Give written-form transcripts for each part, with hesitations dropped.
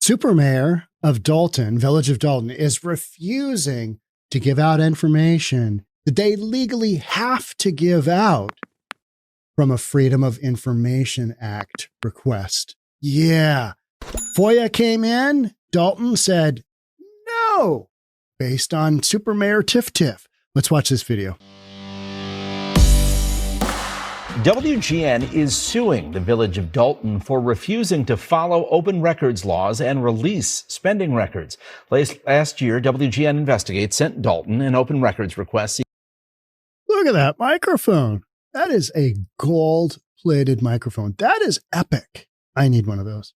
Supermayor of Dalton, Village of Dalton, is refusing to give out information that they legally have to give out from a Freedom of Information Act request. Yeah. FOIA came in. Dalton said no, based on Supermayor Tiff. Let's watch this video. WGN is suing the Village of Dalton for refusing to follow open records laws and release spending records. Last year, WGN Investigates sent Dalton an open records request. Look at that microphone. That is a gold-plated microphone. That is epic. I need one of those.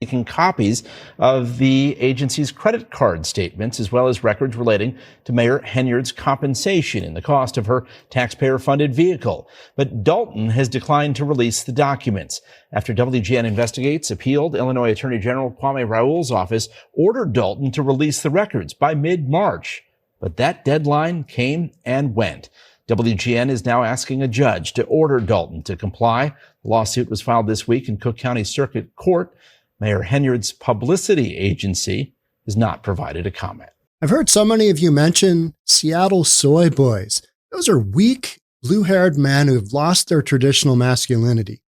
Making copies of the agency's credit card statements, as well as records relating to Mayor Henyard's compensation and the cost of her taxpayer-funded vehicle. But Dalton has declined to release the documents. After WGN Investigates appealed, Illinois Attorney General 𝗪𝗏𝗏𝗏𝗏's office ordered Dalton to release the records by mid-March. But that deadline came and went. WGN is now asking a judge to order Dalton to comply. The lawsuit was filed this week in Cook County Circuit Court. Mayor Henyard's publicity agency has not provided a comment. I've heard so many of you mention Seattle soy boys. Those are weak, blue-haired men who have lost their traditional masculinity.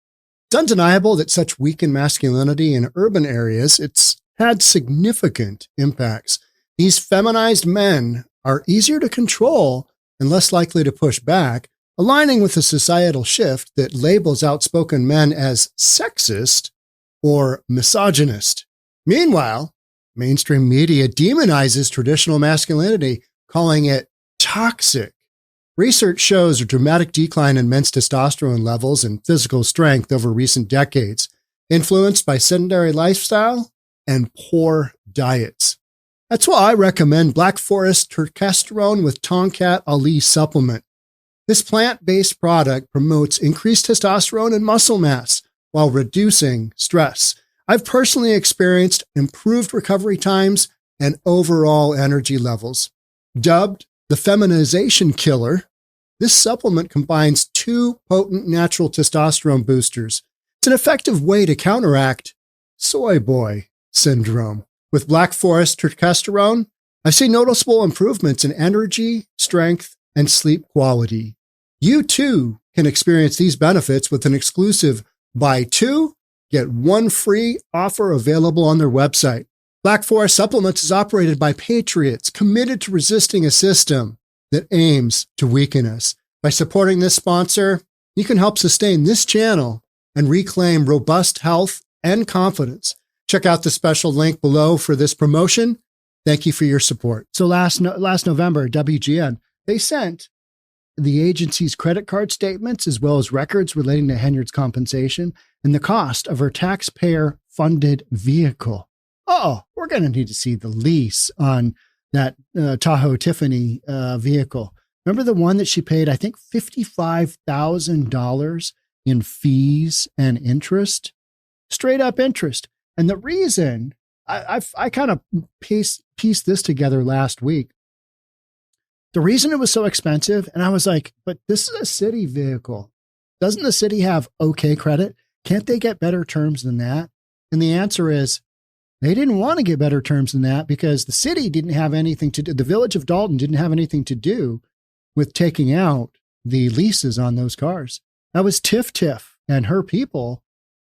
It's undeniable that such weakened masculinity in urban areas, it's had significant impacts. These feminized men are easier to control and less likely to push back, aligning with a societal shift that labels outspoken men as sexist or misogynist. Meanwhile, mainstream media demonizes traditional masculinity, calling it toxic. Research shows a dramatic decline in men's testosterone levels and physical strength over recent decades, influenced by sedentary lifestyle and poor diets. That's why I recommend Black Forest Testosterone with 𝗥𝗘𝗦𝗏𝗡𝗏 supplement. This plant-based product promotes increased testosterone and muscle mass while reducing stress. I've personally experienced improved recovery times and overall energy levels. Dubbed the feminization killer, this supplement combines two potent natural testosterone boosters. It's an effective way to counteract soy boy syndrome. With Black Forest Testosterone, I've seen noticeable improvements in energy, strength, and sleep quality. You too can experience these benefits with an exclusive buy two, get one free offer available on their website. Black Forest Supplements is operated by patriots committed to resisting a system that aims to weaken us. By supporting this sponsor, you can help sustain this channel and reclaim robust health and confidence. Check out the special link below for this promotion. Thank you for your support. So last November, WGN, they sent the agency's credit card statements, as well as records relating to Henyard's compensation and the cost of her taxpayer-funded vehicle. We're going to need to see the lease on that Tahoe Tiffany vehicle. Remember the one that she paid, I think, $55,000 in fees and interest? Straight up interest. And the reason, I kind of pieced this together last week. The reason it was so expensive, and I was like, but this is a city vehicle. Doesn't the city have okay credit? Can't they get better terms than that? And the answer is they didn't want to get better terms than that because the city didn't have anything to do. The Village of Dalton didn't have anything to do with taking out the leases on those cars. That was Tiff and her people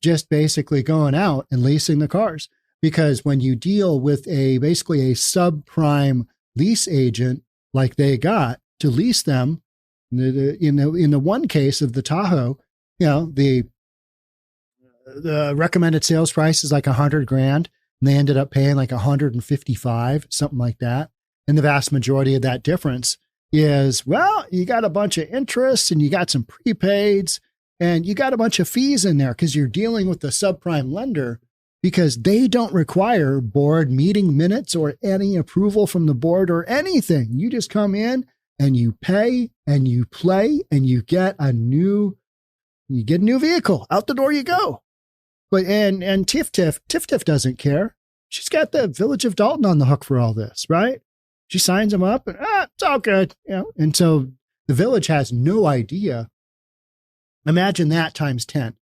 just basically going out and leasing the cars. Because when you deal with basically a subprime lease agent, like they got to lease them, in the one case of the Tahoe, the recommended sales price is like $100,000, and they ended up paying like $155,000, something like that. And the vast majority of that difference is, well, you got a bunch of interest and you got some prepaids and you got a bunch of fees in there because you're dealing with the subprime lender, because they don't require board meeting minutes or any approval from the board or anything. You just come in and you pay and you play and you get a new vehicle. Out the door you go. But and Tiff doesn't care. She's got the Village of Dalton on the hook for all this, right? She signs them up and it's all good, And so the village has no idea. Imagine that times 10.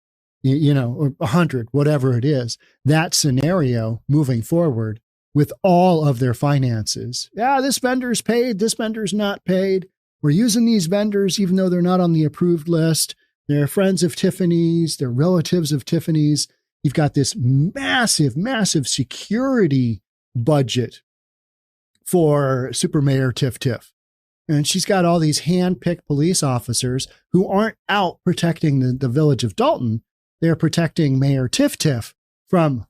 or 100, whatever it is, that scenario moving forward with all of their finances. Yeah, this vendor's paid, this vendor's not paid. We're using these vendors even though they're not on the approved list. They're friends of Tiffany's, they're relatives of Tiffany's. You've got this massive, massive security budget for Super Mayor Tiff. And she's got all these hand-picked police officers who aren't out protecting the village of Dalton. They're protecting Mayor Tiff from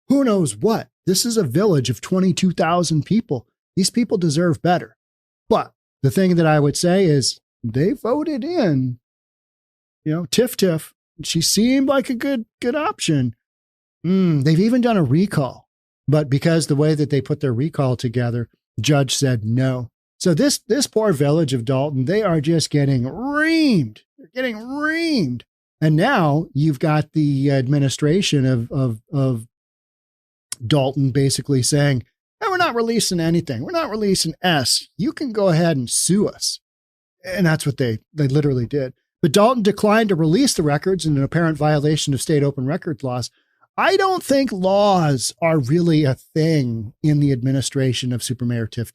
who knows what. This is a village of 22,000 people. These people deserve better. But the thing that I would say is they voted in, Tiff. She seemed like a good option. They've even done a recall. But because the way that they put their recall together, judge said no. So this poor village of Dalton, they are just getting reamed. They're getting reamed. And now you've got the administration of Dalton basically saying, hey, we're not releasing anything. We're not releasing S. You can go ahead and sue us. And that's what they literally did. But Dalton declined to release the records in an apparent violation of state open records laws. I don't think laws are really a thing in the administration of Super Mayor Tiff.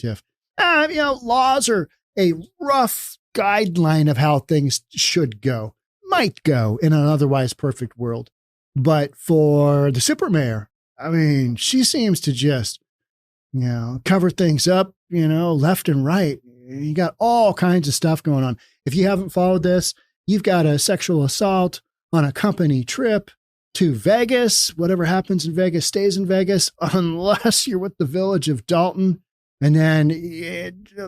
Laws are a rough guideline of how things should go, might go in an otherwise perfect world. But for the super mayor, she seems to just, cover things up, left and right. You got all kinds of stuff going on. If you haven't followed this, you've got a sexual assault on a company trip to Vegas. Whatever happens in Vegas stays in Vegas, unless you're with the village of Dalton. And then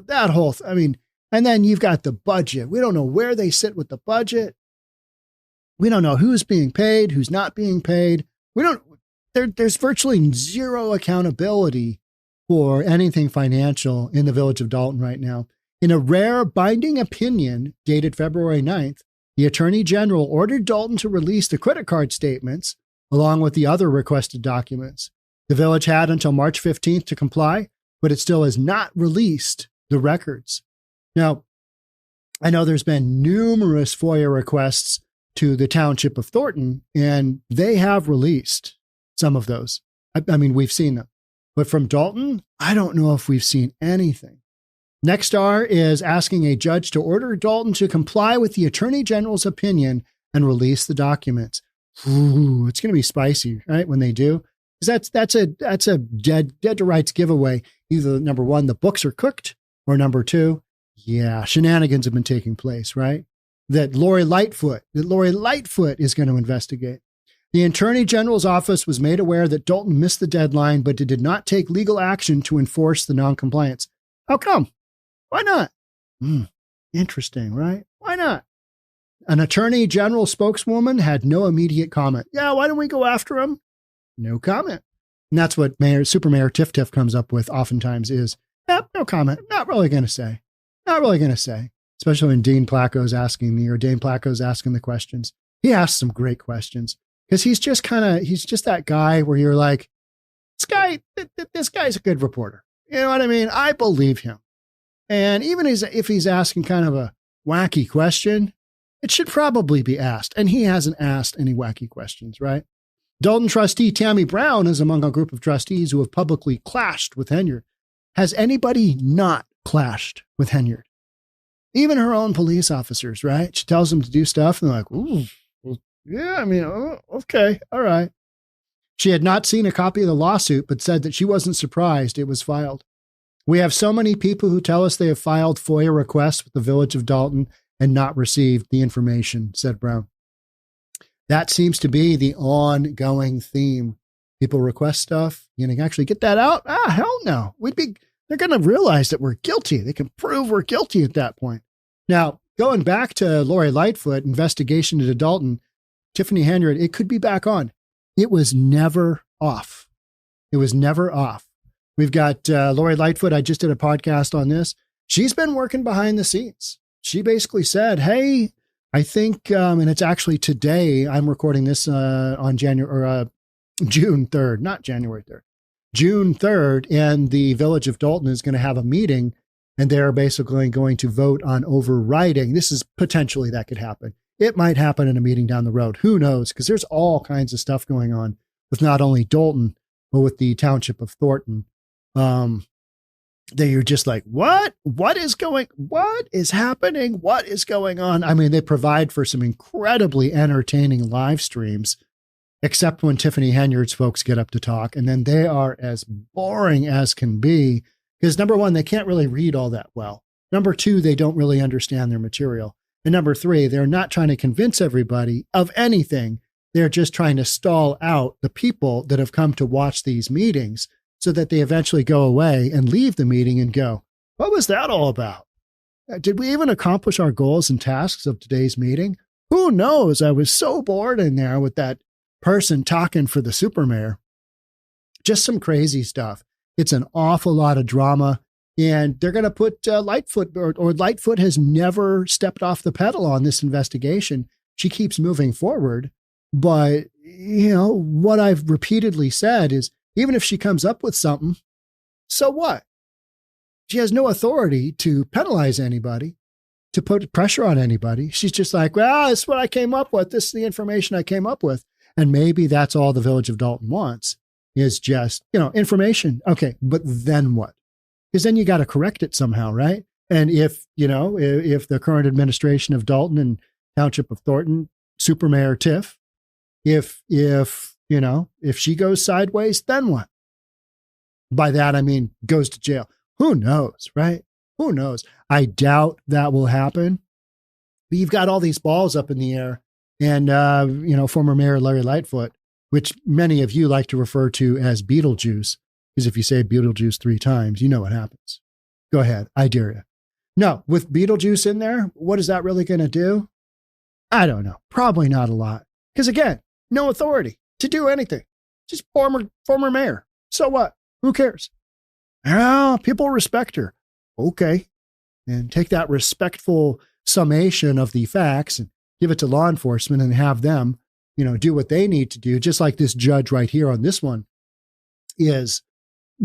that whole, and then you've got the budget. We don't know where they sit with the budget. We don't know who's being paid, who's not being paid. There's virtually zero accountability for anything financial in the village of Dalton right now. In a rare binding opinion dated February 9th, the Attorney General ordered Dalton to release the credit card statements along with the other requested documents. The village had until March 15th to comply, but it still has not released the records. Now, I know there's been numerous FOIA requests to the township of Thornton, and they have released some of those. We've seen them. But from Dalton, I don't know if we've seen anything. Nexstar is asking a judge to order Dalton to comply with the Attorney General's opinion and release the documents. Ooh, it's going to be spicy, right, when they do. Because that's a dead to rights giveaway. Either number one, the books are cooked, or number two, shenanigans have been taking place, right? That Lori Lightfoot is going to investigate. The Attorney General's office was made aware that Dalton missed the deadline, but it did not take legal action to enforce the noncompliance. How come? Why not? Interesting, right? Why not? An Attorney General spokeswoman had no immediate comment. Yeah, why don't we go after him? No comment. And that's what Super Mayor Tiff comes up with oftentimes is, no comment. Not really going to say. Especially when Dane Placo's asking the questions. He asks some great questions because he's just that guy where you're like, this guy's a good reporter. You know what I mean? I believe him. And even if he's asking kind of a wacky question, it should probably be asked. And he hasn't asked any wacky questions, right? Dalton trustee Tammy Brown is among a group of trustees who have publicly clashed with Henyard. Has anybody not clashed with Henyard? Even her own police officers, right? She tells them to do stuff and they're like, ooh, yeah, okay, all right. She had not seen a copy of the lawsuit, but said that she wasn't surprised it was filed. We have so many people who tell us they have filed FOIA requests with the Village of Dalton and not received the information, said Brown. That seems to be the ongoing theme. People request stuff. You can actually get that out? Hell no. They're going to realize that we're guilty. They can prove we're guilty at that point. Now, going back to Lori Lightfoot, investigation into Dalton, Tiffany Henyard, it could be back on. It was never off. We've got Lori Lightfoot. I just did a podcast on this. She's been working behind the scenes. She basically said, hey, I think, and it's actually today, I'm recording this on June 3rd, not January 3rd, June 3rd, and the Village of Dalton is going to have a meeting, and they're basically going to vote on overriding. This is potentially that could happen. It might happen in a meeting down the road. Who knows? Because there's all kinds of stuff going on with not only Dalton, but with the township of Thornton. That you're just like, what is happening? What is going on? I mean, they provide for some incredibly entertaining live streams, except when Tiffany Henyard's folks get up to talk. And then they are as boring as can be because number one, they can't really read all that well. Number two, they don't really understand their material. And number three, they're not trying to convince everybody of anything. They're just trying to stall out the people that have come to watch these meetings so that they eventually go away and leave the meeting and go, what was that all about? Did we even accomplish our goals and tasks of today's meeting? Who knows? I was so bored in there with that person talking for the super mayor. Just some crazy stuff. It's an awful lot of drama. And they're going to put Lightfoot, or Lightfoot has never stepped off the pedal on this investigation. She keeps moving forward. But, what I've repeatedly said is, even if she comes up with something, so what? She has no authority to penalize anybody, to put pressure on anybody. She's just like, well, this is what I came up with. This is the information I came up with. And maybe that's all the Village of Dalton wants is just, information. Okay, but then what? Because then you got to correct it somehow, right? And if the current administration of Dalton and Township of Thornton, Super Mayor Tiff, if she goes sideways, then what? By that, I mean, goes to jail. Who knows, right? Who knows? I doubt that will happen. But you've got all these balls up in the air. And, former Mayor Larry Lightfoot, which many of you like to refer to as Beetlejuice, because if you say Beetlejuice 3 times, you know what happens. Go ahead. I dare you. No, with Beetlejuice in there, what is that really going to do? I don't know. Probably not a lot. Because again, no authority to do anything. Just former mayor. So what? Who cares? Oh, people respect her. Okay. And take that respectful summation of the facts and give it to law enforcement and have them, do what they need to do. Just like this judge right here on this one is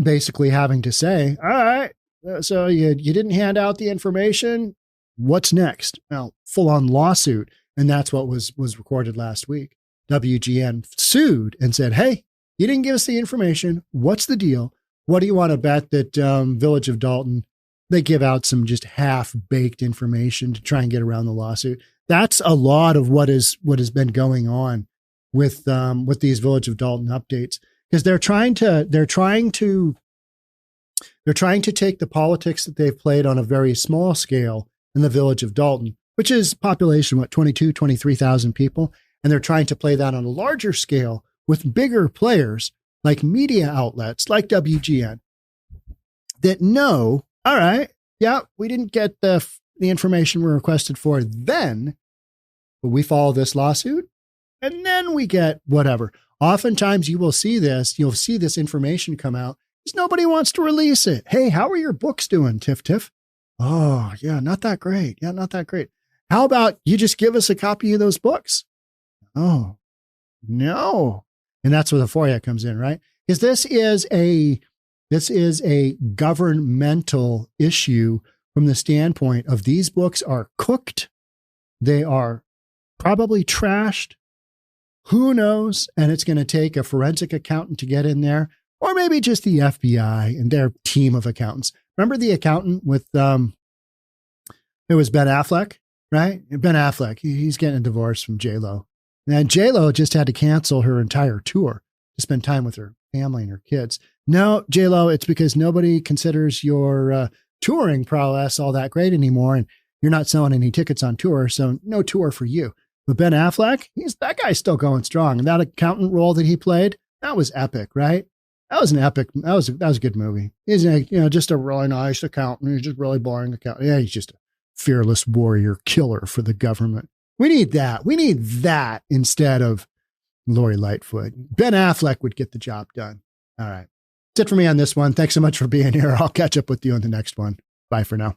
basically having to say, all right, so you didn't hand out the information. What's next? Well, full on lawsuit. And that's what was recorded last week. WGN sued and said, hey, you didn't give us the information. What's the deal? What do you want to bet that Village of Dalton, they give out some just half-baked information to try and get around the lawsuit? That's a lot of what has been going on with these Village of Dalton updates, because they're trying to take the politics that they've played on a very small scale in the Village of Dalton, which is population, 23,000 people. And they're trying to play that on a larger scale with bigger players like media outlets like WGN that know, all right, yeah, we didn't get the information we requested for then, but we follow this lawsuit and then we get whatever. Oftentimes you'll see this information come out because nobody wants to release it. Hey, how are your books doing, Tiff? Oh, yeah, not that great. Yeah, not that great. How about you just give us a copy of those books? Oh, no. And that's where the FOIA comes in, right? Because this is a governmental issue from the standpoint of these books are cooked. They are probably trashed. Who knows? And it's going to take a forensic accountant to get in there, or maybe just the FBI and their team of accountants. Remember the accountant with, it was Ben Affleck, right? Ben Affleck, he's getting a divorce from J-Lo. And J-Lo just had to cancel her entire tour to spend time with her family and her kids. No, J-Lo, it's because nobody considers your touring prowess all that great anymore. And you're not selling any tickets on tour. So no tour for you. But Ben Affleck, that guy's still going strong. And that accountant role that he played, that was epic, right? That was a good movie. He's just a really nice accountant. He's just really boring accountant. Yeah, he's just a fearless warrior killer for the government. We need that. We need that instead of Lori Lightfoot. Ben Affleck would get the job done. All right. That's it for me on this one. Thanks so much for being here. I'll catch up with you on the next one. Bye for now.